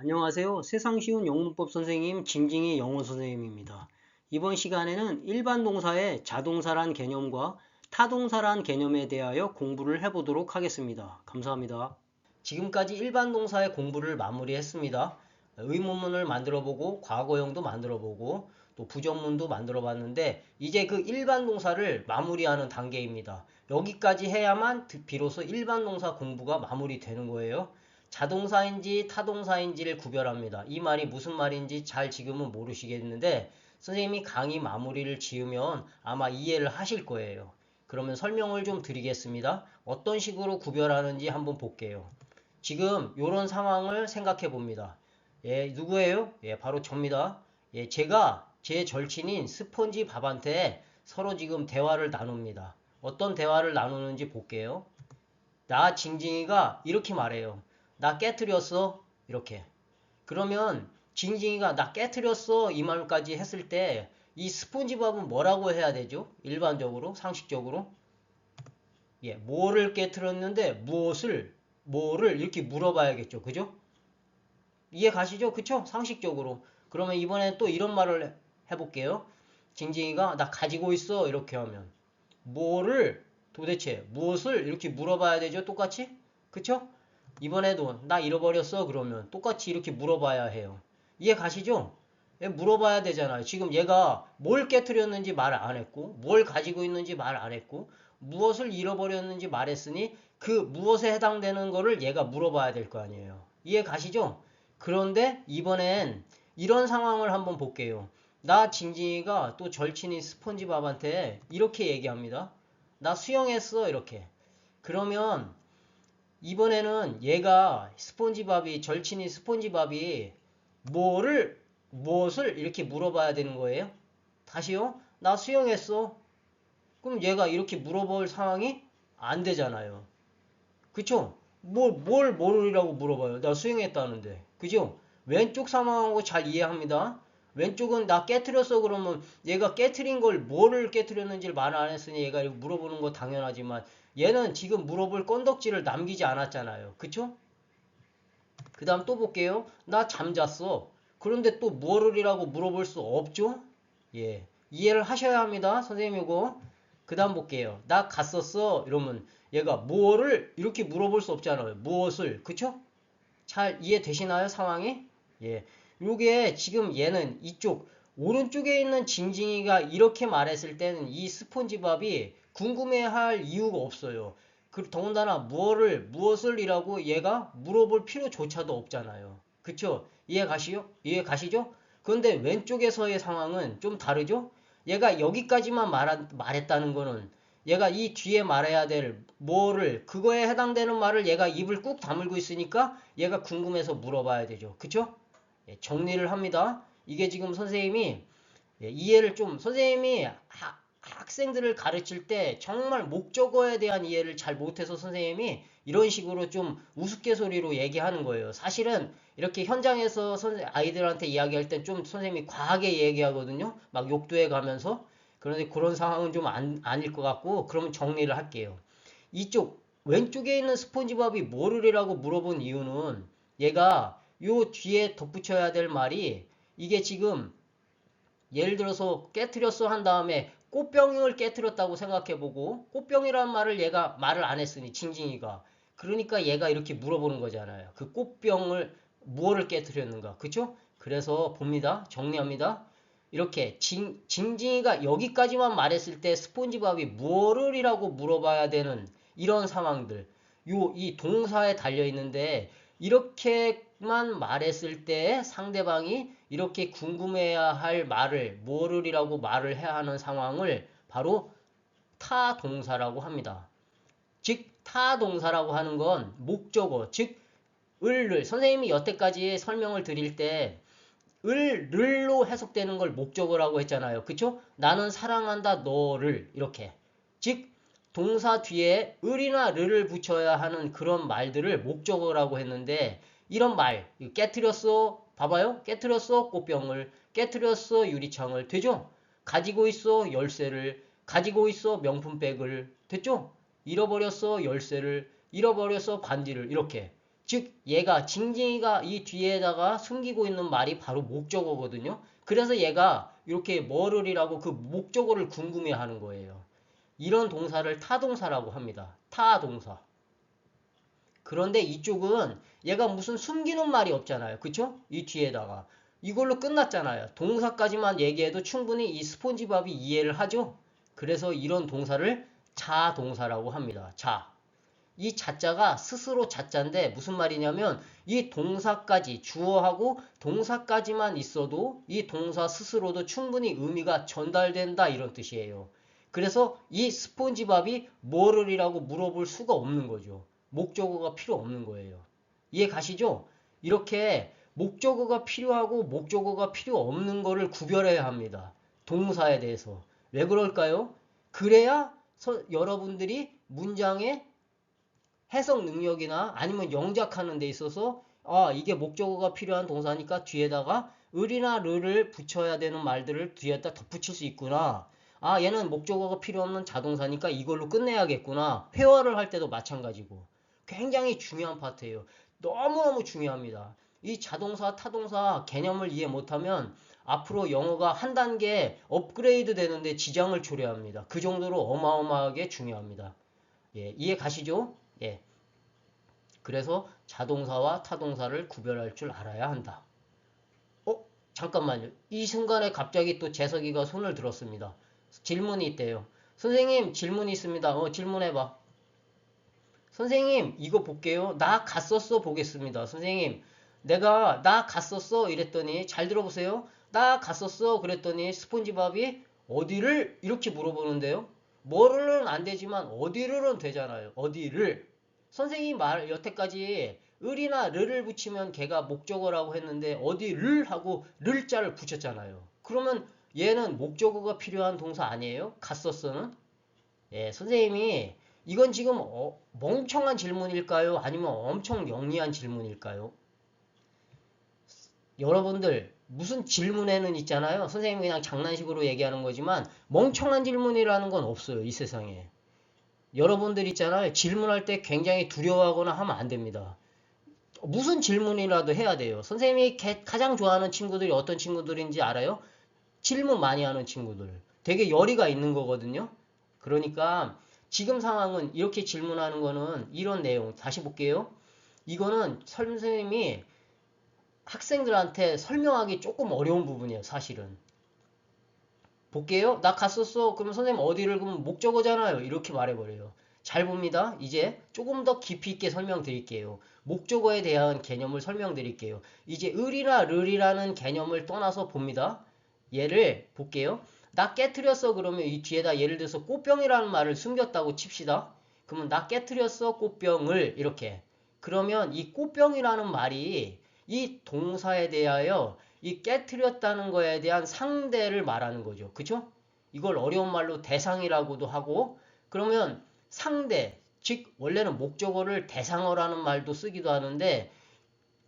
안녕하세요. 세상 쉬운 영문법 선생님 징징이 영어 선생님입니다. 이번 시간에는 일반 동사의 자동사란 개념과 타동사란 개념에 대하여 공부를 해보도록 하겠습니다. 감사합니다. 지금까지 일반 동사의 공부를 마무리했습니다. 의문문을 만들어보고 과거형도 만들어보고 또 부정문도 만들어봤는데 이제 그 일반 동사를 마무리하는 단계입니다. 여기까지 해야만 비로소 일반 동사 공부가 마무리되는 거예요. 자동사인지 타동사인지를 구별합니다. 이 말이 무슨 말인지 잘 지금은 모르시겠는데 선생님이 강의 마무리를 지으면 아마 이해를 하실 거예요. 그러면 설명을 좀 드리겠습니다. 어떤 식으로 구별하는지 한번 볼게요. 지금 이런 상황을 생각해 봅니다. 예, 누구예요? 예, 바로 접니다. 예, 제가 제 절친인 스펀지 밥한테 서로 지금 대화를 나눕니다. 어떤 대화를 나누는지 볼게요. 나 징징이가 이렇게 말해요. 나 깨트렸어. 이렇게. 그러면 징징이가 나 깨트렸어. 이 말까지 했을 때 이 스폰지밥은 뭐라고 해야 되죠? 일반적으로, 상식적으로. 예, 뭐를 깨트렸는데 뭐를 이렇게 물어봐야겠죠. 그죠? 이해 가시죠? 그쵸? 상식적으로. 그러면 이번에 또 이런 말을 해볼게요. 징징이가 나 가지고 있어. 이렇게 하면. 뭐를 도대체 무엇을 이렇게 물어봐야 되죠? 똑같이? 그쵸? 이번에도 나 잃어버렸어. 그러면 똑같이 이렇게 물어봐야 해요. 이해 가시죠? 예, 물어봐야 되잖아요. 지금 얘가 뭘 깨트렸는지 말 안 했고 뭘 가지고 있는지 말 안 했고 무엇을 잃어버렸는지 말했으니 그 무엇에 해당되는 거를 얘가 물어봐야 될 거 아니에요. 이해 가시죠? 그런데 이번엔 이런 상황을 한번 볼게요. 나 징징이가 또 절친인 스펀지밥한테 이렇게 얘기합니다. 나 수영했어. 이렇게. 그러면 이번에는 얘가 절친인 스폰지밥이 무엇을 이렇게 물어봐야 되는 거예요? 다시요? 나 수영했어. 그럼 얘가 이렇게 물어볼 상황이 안 되잖아요. 그쵸? 뭘 모르라고 물어봐요. 나 수영했다는데. 그죠? 왼쪽 상황하고 잘 이해합니다. 왼쪽은 나 깨트렸어 그러면 얘가 깨트린 걸 뭐를 깨트렸는지를 말 안 했으니 얘가 이렇게 물어보는 거 당연하지만 얘는 지금 물어볼 건덕지를 남기지 않았잖아요. 그쵸? 그 다음 또 볼게요. 나 잠잤어. 그런데 또 뭐를이라고 물어볼 수 없죠? 예. 이해를 하셔야 합니다. 선생님 이거. 그 다음 볼게요. 나 갔었어. 이러면 얘가 뭐를 이렇게 물어볼 수 없잖아요. 무엇을. 그쵸? 잘 이해되시나요? 상황이? 예. 요게 지금 얘는 이쪽 오른쪽에 있는 징징이가 이렇게 말했을 때는 이 스폰지밥이 궁금해할 이유가 없어요. 더군다나 무엇을 이라고 얘가 물어볼 필요조차도 없잖아요. 그쵸? 이해 가시죠? 그런데 왼쪽에서의 상황은 좀 다르죠? 얘가 여기까지만 말했다는 거는 얘가 이 뒤에 말해야 될 그거에 해당되는 말을 얘가 입을 꾹 다물고 있으니까 얘가 궁금해서 물어봐야 되죠. 그쵸? 예, 정리를 합니다. 이게 지금 선생님이 선생님이 학생들을 가르칠 때 정말 목적어에 대한 이해를 잘 못해서 선생님이 이런 식으로 좀 우스갯소리로 얘기하는 거예요. 사실은 이렇게 현장에서 아이들한테 이야기할 때 좀 선생님이 과하게 얘기하거든요. 막 욕도 해가면서. 그런데 그런 상황은 좀 아닐 것 같고, 그러면 정리를 할게요. 이쪽 왼쪽에 있는 스폰지밥이 뭐를이라고 물어본 이유는 얘가 요 뒤에 덧붙여야 될 말이 이게 지금 예를 들어서 깨트렸어 한 다음에 꽃병을 깨트렸다고 생각해보고 꽃병이라는 말을 얘가 말을 안 했으니 징징이가 그러니까 얘가 이렇게 물어보는 거잖아요. 그 꽃병을 무엇을 깨트렸는가 그쵸? 그래서 봅니다. 정리합니다. 이렇게 징징이가 여기까지만 말했을 때 스폰지밥이 뭐를이라고 물어봐야 되는 이런 상황들 이 동사에 달려 있는데 이렇게만 말했을 때 상대방이 이렇게 궁금해야 할 말을 뭐를이라고 말을 해야 하는 상황을 바로 타동사라고 합니다. 즉 타동사라고 하는 건 목적어 즉 을을 선생님이 여태까지 설명을 드릴 때 을로 해석되는 걸 목적어라고 했잖아요. 그쵸? 나는 사랑한다 너를 이렇게 즉 동사 뒤에 을이나 르를 붙여야 하는 그런 말들을 목적어라고 했는데 이런 말 깨트렸어 봐봐요. 깨트렸어 꽃병을 깨트렸어 유리창을 되죠? 가지고 있어 열쇠를 가지고 있어 명품백을 됐죠? 잃어버렸어 열쇠를 잃어버렸어 반지를 이렇게 즉 얘가 징징이가 이 뒤에다가 숨기고 있는 말이 바로 목적어거든요. 그래서 얘가 이렇게 뭐를이라고 그 목적어를 궁금해하는 거예요. 이런 동사를 타동사라고 합니다. 타동사. 그런데 이쪽은 얘가 무슨 숨기는 말이 없잖아요. 그쵸? 이 뒤에다가. 이걸로 끝났잖아요. 동사까지만 얘기해도 충분히 이 스폰지밥이 이해를 하죠? 그래서 이런 동사를 자동사라고 합니다. 자. 이 자자가 스스로 자자인데 무슨 말이냐면 이 동사까지 주어하고 동사까지만 있어도 이 동사 스스로도 충분히 의미가 전달된다 이런 뜻이에요. 그래서 이 스폰지밥이 뭐를이라고 물어볼 수가 없는 거죠. 목적어가 필요 없는 거예요. 이해 가시죠? 이렇게 목적어가 필요하고 목적어가 필요 없는 거를 구별해야 합니다. 동사에 대해서. 왜 그럴까요? 그래야 여러분들이 문장에 해석 능력이나 아니면 영작하는 데 있어서 이게 목적어가 필요한 동사니까 뒤에다가 을이나 르를 붙여야 되는 말들을 뒤에다 덧붙일 수 있구나. 얘는 목적어가 필요 없는 자동사니까 이걸로 끝내야겠구나. 회화를 할 때도 마찬가지고. 굉장히 중요한 파트예요. 너무너무 중요합니다. 이 자동사, 타동사 개념을 이해 못하면 앞으로 영어가 한 단계 업그레이드 되는데 지장을 초래합니다. 그 정도로 어마어마하게 중요합니다. 예, 이해 가시죠? 예. 그래서 자동사와 타동사를 구별할 줄 알아야 한다. 잠깐만요. 이 순간에 갑자기 또 재석이가 손을 들었습니다. 질문이 있대요. 선생님, 질문이 있습니다. 질문해봐. 선생님, 이거 볼게요. 나 갔었어 보겠습니다. 선생님, 나 갔었어 이랬더니 잘 들어보세요. 나 갔었어 그랬더니 스폰지밥이 어디를 이렇게 물어보는데요. 뭐를은 안 되지만 어디를은 되잖아요. 어디를. 선생님이 여태까지 을이나 르를 붙이면 걔가 목적어라고 했는데 어디를 하고 를 자를 붙였잖아요. 그러면 얘는 목적어가 필요한 동사 아니에요? 갔었어는? 예, 선생님이 이건 지금 멍청한 질문일까요? 아니면 엄청 영리한 질문일까요? 여러분들 무슨 질문에는 있잖아요. 선생님이 그냥 장난식으로 얘기하는 거지만 멍청한 질문이라는 건 없어요. 이 세상에. 여러분들 있잖아요. 질문할 때 굉장히 두려워하거나 하면 안 됩니다. 무슨 질문이라도 해야 돼요. 선생님이 가장 좋아하는 친구들이 어떤 친구들인지 알아요? 질문 많이 하는 친구들. 되게 열의가 있는 거거든요. 그러니까 지금 상황은 이렇게 질문하는 거는 이런 내용. 다시 볼게요. 이거는 선생님이 학생들한테 설명하기 조금 어려운 부분이에요. 사실은. 볼게요. 나 갔었어. 그럼 선생님 어디를 그러면 목적어잖아요. 이렇게 말해버려요. 잘 봅니다. 이제 조금 더 깊이 있게 설명드릴게요. 목적어에 대한 개념을 설명드릴게요. 이제 을이나 르이라는 개념을 떠나서 봅니다. 얘를 볼게요. 나 깨트렸어 그러면 이 뒤에다 예를 들어서 꽃병이라는 말을 숨겼다고 칩시다. 그러면 나 깨트렸어 꽃병을 이렇게. 그러면 이 꽃병이라는 말이 이 동사에 대하여 이 깨트렸다는 거에 대한 상대를 말하는 거죠. 그쵸? 이걸 어려운 말로 대상이라고도 하고 그러면 상대, 즉 원래는 목적어를 대상어라는 말도 쓰기도 하는데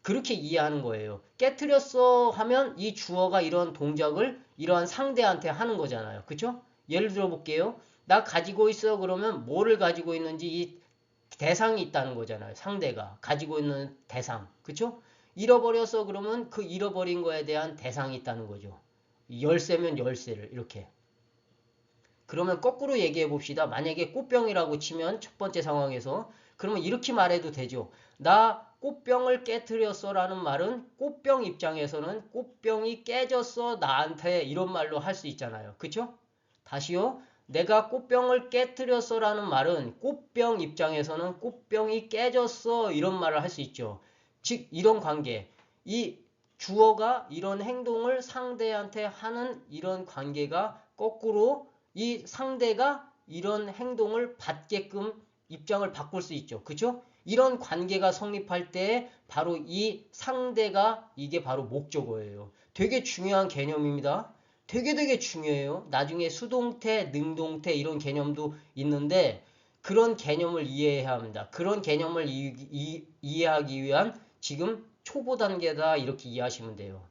그렇게 이해하는 거예요. 깨트렸어 하면 이 주어가 이런 동작을 이러한 상대한테 하는 거잖아요. 그쵸? 예를 들어 볼게요. 나 가지고 있어 그러면 뭐를 가지고 있는지 이 대상이 있다는 거잖아요. 상대가 가지고 있는 대상. 그쵸? 잃어버렸어 그러면 그 잃어버린 거에 대한 대상이 있다는 거죠. 열쇠면 열쇠를 이렇게. 그러면 거꾸로 얘기해 봅시다. 만약에 꽃병이라고 치면 첫 번째 상황에서 그러면 이렇게 말해도 되죠. 나 꽃병을 깨트렸어 라는 말은 꽃병 입장에서는 꽃병이 깨졌어 나한테 이런 말로 할 수 있잖아요. 그쵸? 다시요. 내가 꽃병을 깨트렸어 라는 말은 꽃병 입장에서는 꽃병이 깨졌어 이런 말을 할 수 있죠. 즉 이런 관계. 이 주어가 이런 행동을 상대한테 하는 이런 관계가 거꾸로 이 상대가 이런 행동을 받게끔 입장을 바꿀 수 있죠. 그쵸? 이런 관계가 성립할 때 바로 이 상대가 이게 바로 목적어예요. 되게 중요한 개념입니다. 되게 중요해요. 나중에 수동태, 능동태 이런 개념도 있는데 그런 개념을 이해해야 합니다. 그런 개념을 이해하기 위한 지금 초보 단계다 이렇게 이해하시면 돼요.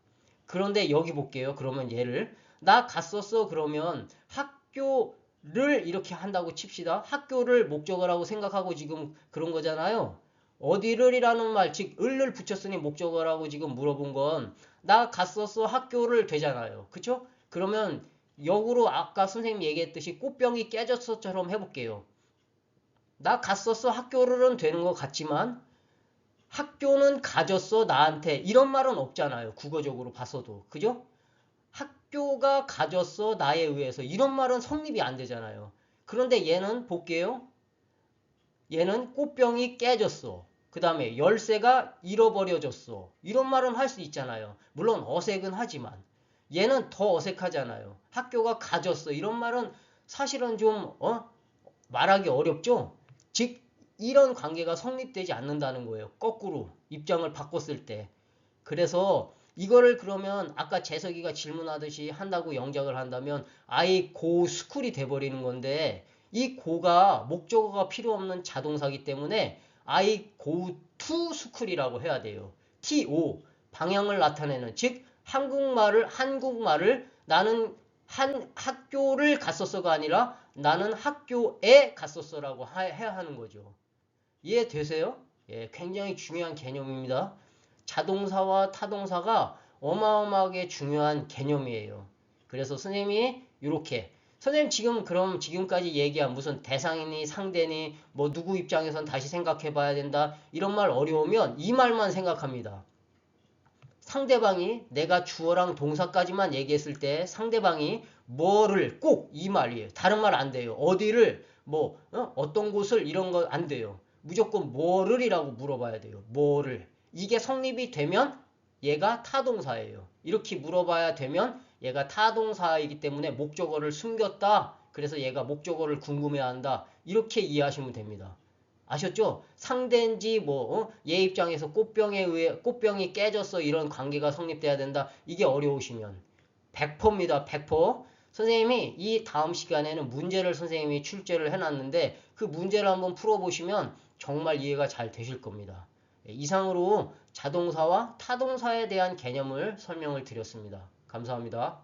그런데 여기 볼게요. 그러면 얘를 나 갔었어 그러면 학교를 이렇게 한다고 칩시다. 학교를 목적어라고 생각하고 지금 그런 거잖아요. 어디를이라는 말, 즉 을을 붙였으니 목적어라고 지금 물어본 건 나 갔었어 학교를 되잖아요. 그쵸? 그러면 역으로 아까 선생님 얘기했듯이 꽃병이 깨졌어처럼 해볼게요. 나 갔었어 학교를은 되는 것 같지만 학교는 가졌어 나한테 이런 말은 없잖아요. 국어적으로 봤어도. 그죠? 학교가 가졌어 나에 의해서 이런 말은 성립이 안 되잖아요. 그런데 얘는 볼게요. 얘는 꽃병이 깨졌어. 그 다음에 열쇠가 잃어버려졌어. 이런 말은 할 수 있잖아요. 물론 어색은 하지만 얘는 더 어색하잖아요. 학교가 가졌어. 이런 말은 사실은 좀 말하기 어렵죠. 즉 이런 관계가 성립되지 않는다는 거예요. 거꾸로 입장을 바꿨을 때. 그래서 이거를 그러면 아까 재석이가 질문하듯이 한다고 영작을 한다면 I go school이 돼버리는 건데 이 go가 목적어가 필요 없는 자동사기 때문에 I go to school이라고 해야 돼요. to 방향을 나타내는 즉 한국말을 나는 한 학교를 갔었어가 아니라 나는 학교에 갔었어라고 해야 하는 거죠. 이해되세요? 예, 굉장히 중요한 개념입니다. 자동사와 타동사가 어마어마하게 중요한 개념이에요. 그래서 선생님이 이렇게 선생님 지금 그럼 지금까지 얘기한 무슨 대상이니 상대니 뭐 누구 입장에선 다시 생각해 봐야 된다 이런 말 어려우면 이 말만 생각합니다. 상대방이 내가 주어랑 동사까지만 얘기했을 때 상대방이 뭐를 꼭 이 말이에요. 다른 말 안 돼요. 어디를 뭐 어떤 곳을 이런 거 안 돼요. 무조건 뭐를이라고 물어봐야 돼요. 뭐를. 이게 성립이 되면 얘가 타동사예요. 이렇게 물어봐야 되면 얘가 타동사이기 때문에 목적어를 숨겼다. 그래서 얘가 목적어를 궁금해한다. 이렇게 이해하시면 됩니다. 아셨죠? 상대인지 얘 입장에서 꽃병이 깨졌어 이런 관계가 성립돼야 된다. 이게 어려우시면 100%입니다. 100%. 선생님이 이 다음 시간에는 문제를 선생님이 출제를 해놨는데 그 문제를 한번 풀어보시면 정말 이해가 잘 되실 겁니다. 이상으로 자동사와 타동사에 대한 개념을 설명을 드렸습니다. 감사합니다.